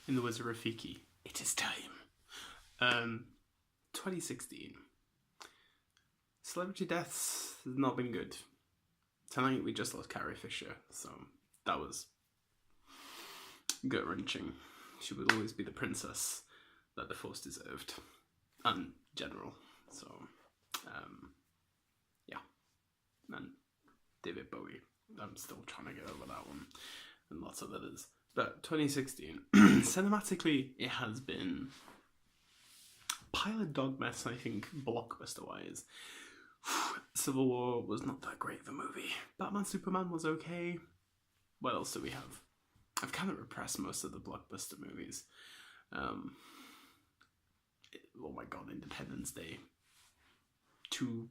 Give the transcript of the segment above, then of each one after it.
in the words of Rafiki, it is time. 2016. Celebrity deaths has not been good. Tonight we just lost Carrie Fisher, so that was gut-wrenching. She would always be the princess that the Force deserved, and general. So, yeah. And David Bowie, I'm still trying to get over that one, and lots of others. But 2016, cinematically, it has been a pile of dog mess, I think, blockbuster-wise. Civil War was not that great of a movie. Batman Superman was okay. What else do we have? I've kind of repressed most of the blockbuster movies. Oh my god, Independence Day 2.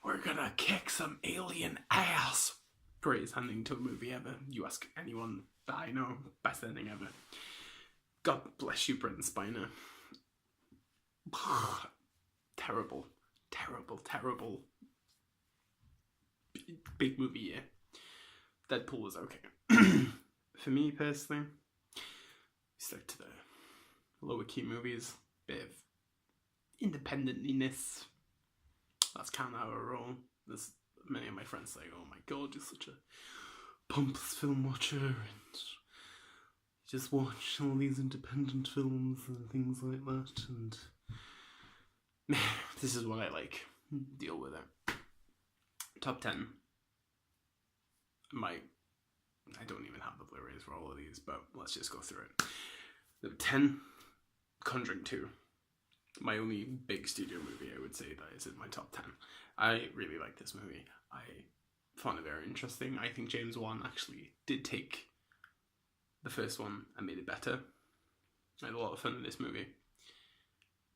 We're gonna kick some alien ass. Greatest ending to a movie ever. You ask anyone that I know, best ending ever. God bless you, Brent Spiner. Terrible, terrible, terrible. Big movie year. Deadpool was okay. For me personally, stuck to the lower key movies. Bit of independentness. That's kind of how I roll. There's many of my friends say, "Oh my god, you're such a pompous film watcher, and you just watch all these independent films and things like that." And this is what I like. Deal with it. Top 10. I don't even have the Blu-rays for all of these, but let's just go through it. Number 10, Conjuring 2. My only big studio movie, I would say, that is in my top 10. I really like this movie. I found it very interesting. I think James Wan actually did take the first one and made it better. I had a lot of fun in this movie.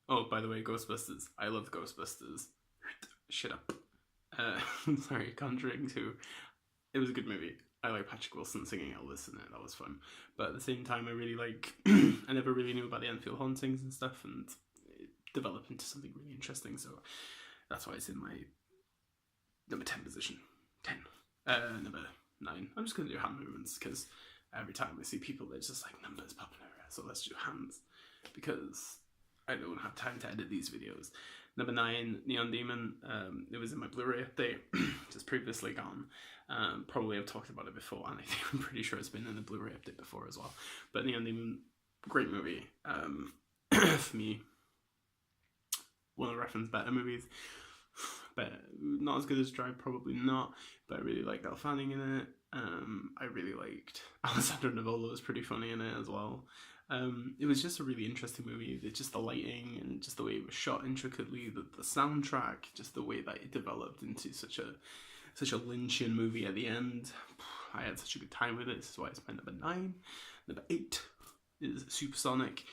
Oh, by the way, Ghostbusters. I love Ghostbusters. Shut up. Sorry, Conjuring 2. It was a good movie. I like Patrick Wilson singing Elvis in it. That was fun. But at the same time, I really like... I never really knew about the Enfield hauntings and stuff, and it developed into something really interesting, so that's why it's in my number 10 position. 10. Number 9. I'm just going to do hand movements, because every time I see people, they're just like numbers popping everywhere, so let's do hands, because I don't have time to edit these videos. Number 9, Neon Demon. It was in my Blu-ray update, just previously gone. Probably I've talked about it before, and I'm pretty sure it's been in the Blu-ray update before as well. But Neon Demon, great movie. For me, one of Refn's better movies. But not as good as Drive, probably not. But I really liked Elle Fanning in it. I really liked Alessandro Nivola, was pretty funny in it as well. It was just a really interesting movie. Just the lighting and just the way it was shot intricately, the soundtrack, just the way that it developed into such a Lynchian movie at the end. I had such a good time with it. This is why it's my number 9. Number 8 is Supersonic.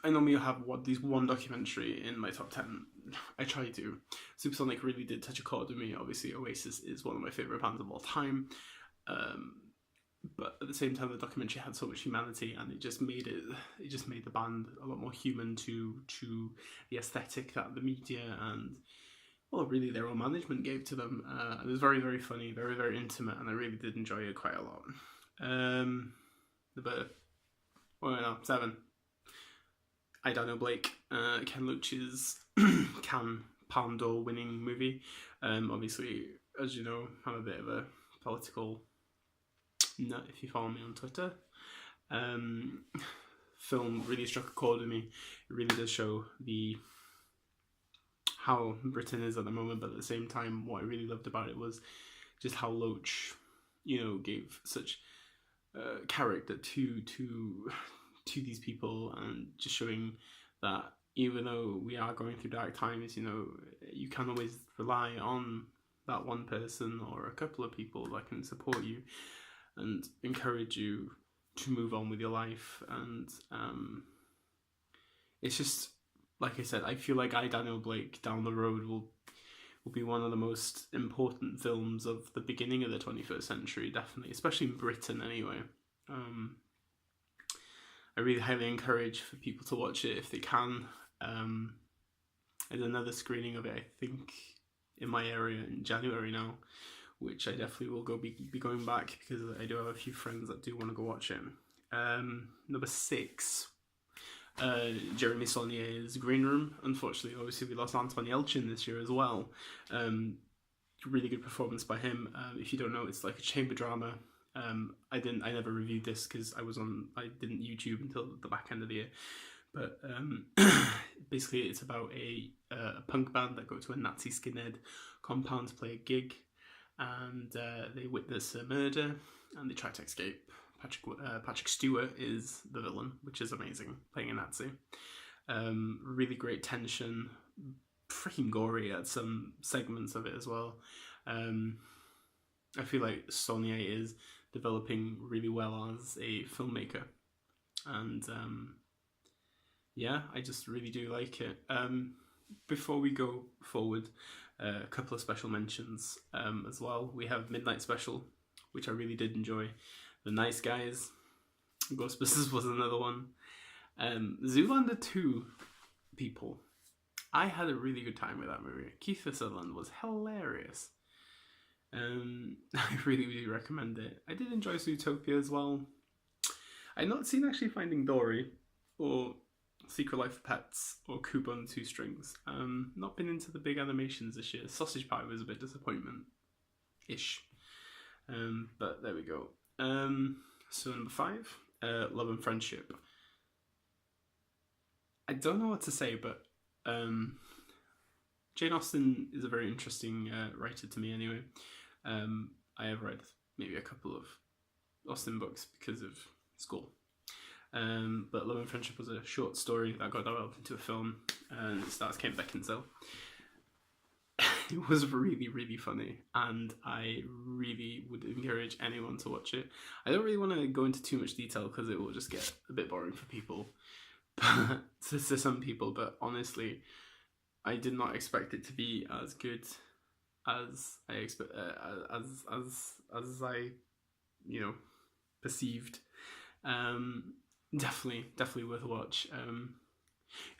I normally have at least one documentary in my top 10. I try to. Supersonic really did touch a chord with me. Obviously, Oasis is one of my favourite bands of all time. But at the same time, the documentary had so much humanity, and it just made the band a lot more human to the aesthetic that the media and, well, really their own management gave to them. It was very, very funny, very, very intimate, and I really did enjoy it quite a lot. Number 7. I Daniel Blake, Ken Loach's Cannes Palme d'Or winning movie. Obviously, as you know, I'm a bit of a political nut if you follow me on Twitter. Film really struck a chord with me. It really does show how Britain is at the moment, but at the same time, what I really loved about it was just how Loach, gave such character to these people, and just showing that even though we are going through dark times, you can always rely on that one person or a couple of people that can support you and encourage you to move on with your life. And it's just, like I said, I feel like I, Daniel Blake, down the road will be one of the most important films of the beginning of the 21st century, definitely, especially in Britain anyway. I really highly encourage for people to watch it if they can. There's another screening of it, I think, in my area in January now, which I definitely will be going back because I do have a few friends that do want to go watch it. Number 6, Jeremy Saulnier's Green Room. Unfortunately, obviously, we lost Anton Yelchin this year as well. Really good performance by him. If you don't know, it's like a chamber drama. I never reviewed this because I didn't YouTube until the back end of the year. But basically, it's about a punk band that go to a Nazi skinhead compound to play a gig, and they witness a murder, and they try to escape. Patrick Stewart is the villain, which is amazing, playing a Nazi. Really great tension, freaking gory at some segments of it as well. I feel like Saulnier is developing really well as a filmmaker, and yeah, I just really do like it. Before we go forward, a couple of special mentions as well. We have Midnight Special, which I really did enjoy. The Nice Guys, Ghostbusters was another one. Zoolander 2, people. I had a really good time with that movie. Kiefer Sutherland was hilarious. I really, really recommend it. I did enjoy Zootopia as well. I've not seen actually Finding Dory or Secret Life of Pets or Kubo and the Two Strings. Not been into the big animations this year. Sausage Party was a bit disappointment-ish. But there we go. So number 5, Love and Friendship. I don't know what to say, but Jane Austen is a very interesting writer to me anyway. I have read maybe a couple of Austen books because of school. But Love and Friendship was a short story that got developed into a film, and it stars Kate Beckinsale. It was really, really funny, and I really would encourage anyone to watch it. I don't really want to go into too much detail because it will just get a bit boring for people, but to some people. But honestly, I did not expect it to be as good as I expect, as I, perceived. Definitely worth a watch.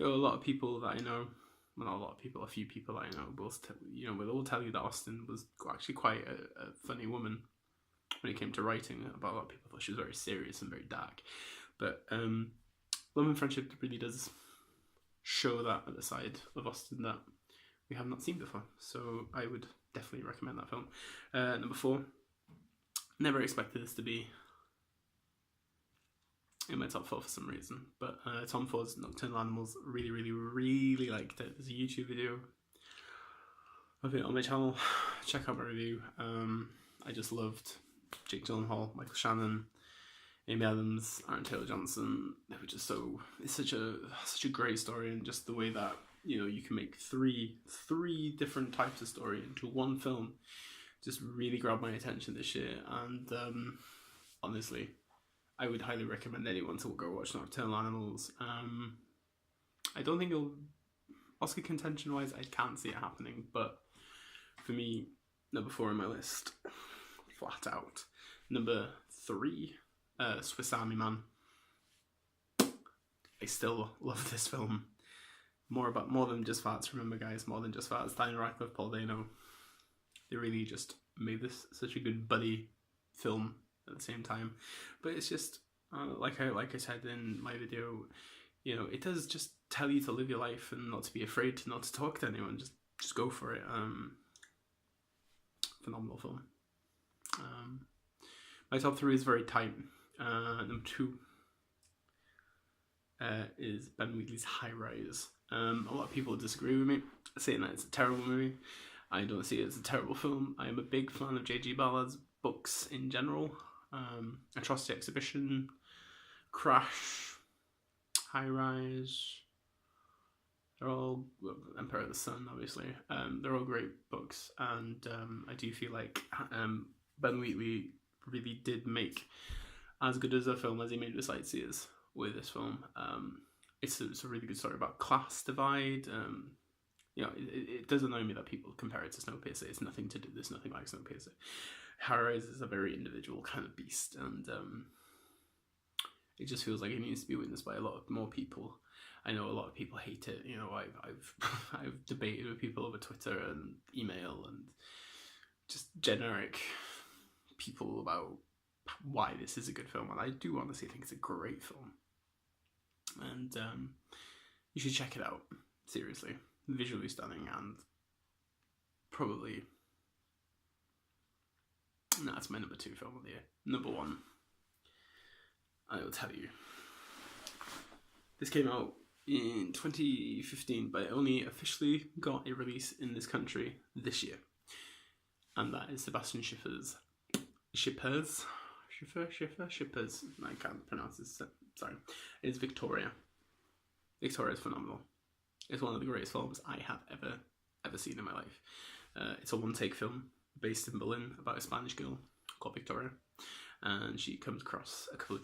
A lot of people that I know, well, not a lot of people, a few people that I know, will all tell you that Austen was actually quite a funny woman when it came to writing. About a lot of people thought she was very serious and very dark, but Love and Friendship really does show that at the side of Austen that we have not seen before. So I would definitely recommend that film. Number 4, never expected this to be in my top 4 for some reason, but Tom Ford's Nocturnal Animals, really, really, really liked it. There's a YouTube video of it on my channel. Check out my review. I just loved Jake Gyllenhaal, Michael Shannon, Amy Adams, Aaron Taylor-Johnson. They were just it's such a great story, and just the way that you can make three different types of story into one film just really grabbed my attention this year. And honestly, I would highly recommend anyone to go watch Nocturnal Animals. I don't think it'll, Oscar contention wise, I can't see it happening, but for me, number 4 on my list, flat out. Number 3, Swiss Army Man. I still love this film. More Than Just Farts, remember guys, More Than Just Farts. Daniel Radcliffe, Paul Dano. They really just made this such a good buddy film at the same time. But it's just, like I said in my video, it does just tell you to live your life and not to be afraid not to talk to anyone. Just go for it. Phenomenal film. My top 3 is very tight. Number 2 is Ben Wheatley's High Rise. A lot of people disagree with me, saying that it's a terrible movie. I don't see it as a terrible film. I am a big fan of J.G. Ballard's books in general. Atrocity Exhibition, Crash, High Rise. They're all, Empire of the Sun, obviously. They're all great books, and I do feel like Ben Wheatley really did make as good as a film as he made with Sightseers with this film. It's a really good story about class divide. It does annoy me that people compare it to Snowpiercer. There's nothing like Snowpiercer. High Rise is a very individual kind of beast, and it just feels like it needs to be witnessed by a lot more people. I know a lot of people hate it. I've debated with people over Twitter and email and just generic people about why this is a good film, and I do honestly think it's a great film, and you should check it out. Seriously, visually stunning, and probably that's my number 2 film of the year. Number 1, I will tell you. This came out in 2015, but it only officially got a release in this country this year, and that is Sebastian Schiffer's Shippers. I can't pronounce this. Sorry, it's Victoria. Victoria is phenomenal. It's one of the greatest films I have ever seen in my life. It's a one-take film based in Berlin about a Spanish girl called Victoria, and she comes across a couple of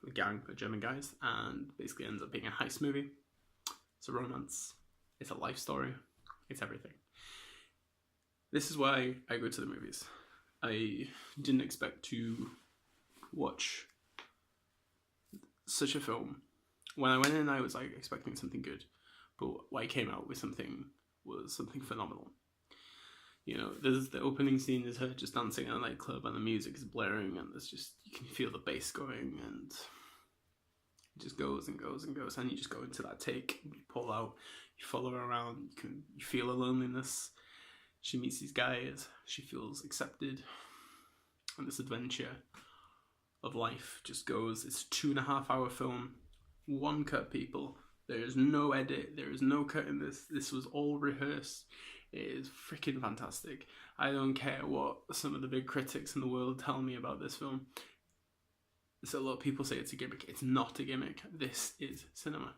a gang of German guys, and basically ends up being a heist movie. It's a romance. It's a life story. It's everything. This is why I go to the movies. I didn't expect to watch such a film. When I went in, I was like expecting something good, but what I came out with was something phenomenal. You know, there's the opening scene is her just dancing in a nightclub, and the music is blaring, and there's just, you can feel the bass going, and it just goes and goes and goes, and you just go into that take, you pull out, you follow her around, you feel a loneliness. She meets these guys, she feels accepted, and this adventure of life just goes. It's a 2.5-hour film, one cut, people. There is no edit, there is no cut in this. This was all rehearsed. It is freaking fantastic. I don't care what some of the big critics in the world tell me about this film. So a lot of people say it's a gimmick. It's not a gimmick. This is cinema.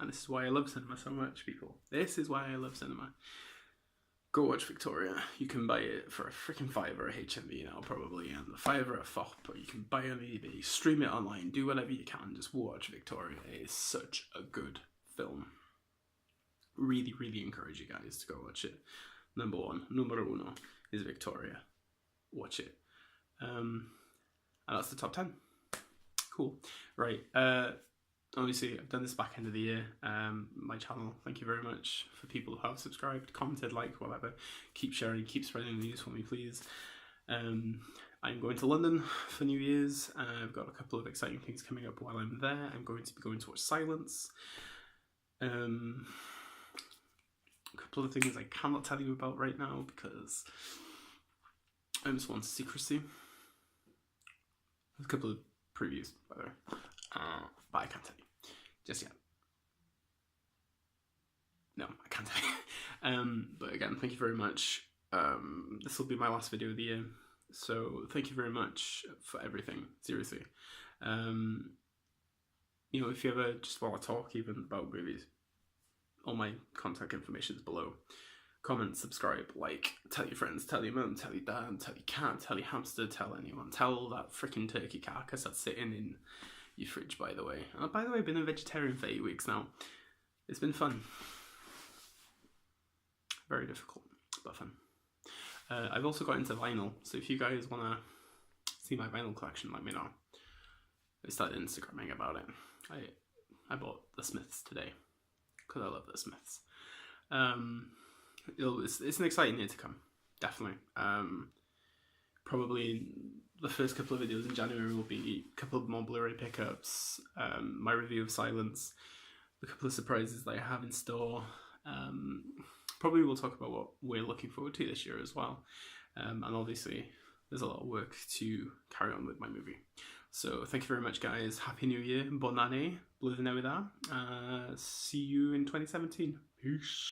And this is why I love cinema so much, people. This is why I love cinema. Go watch Victoria. You can buy it for a freaking $5 at HMV now, probably, and a $5 at FOP, or you can buy it on eBay, stream it online, do whatever you can, just watch Victoria. It is such a good film. Really, really encourage you guys to go watch it. Numero uno is Victoria. Watch it. And that's the top 10. Cool. Right. Obviously, I've done this back end of the year. My channel, thank you very much for people who have subscribed, commented, liked, whatever. Keep sharing, keep spreading the news for me, please. I'm going to London for New Year's. I've got a couple of exciting things coming up while I'm there. I'm going to be going to watch Silence. A couple of things I cannot tell you about right now because I just want secrecy. There's a couple of previews, by the way. But I can't tell you just yet. No, I can't tell you. But again, thank you very much. This will be my last video of the year, so thank you very much for everything. Seriously. You know, if you ever just want to talk even about movies, all my contact information is below. Comment, subscribe, like, tell your friends, tell your mum, tell your dad, tell your cat, tell your hamster, tell anyone. Tell that freaking turkey carcass that's sitting in your fridge, by the way. By the way, I've been a vegetarian for 8 weeks now. It's been fun. Very difficult, but fun. I've also got into vinyl, so if you guys want to see my vinyl collection, let me know. I started Instagramming about it. I bought The Smiths today, because I love The Smiths. It's an exciting year to come, definitely. Probably the first couple of videos in January will be a couple of more Blu-ray pickups, my review of Silence, a couple of surprises that I have in store. Probably we'll talk about what we're looking forward to this year as well. And obviously there's a lot of work to carry on with my movie. So thank you very much, guys. Happy New Year. Bonne année. Blöde Navidad. See you in 2017. Peace.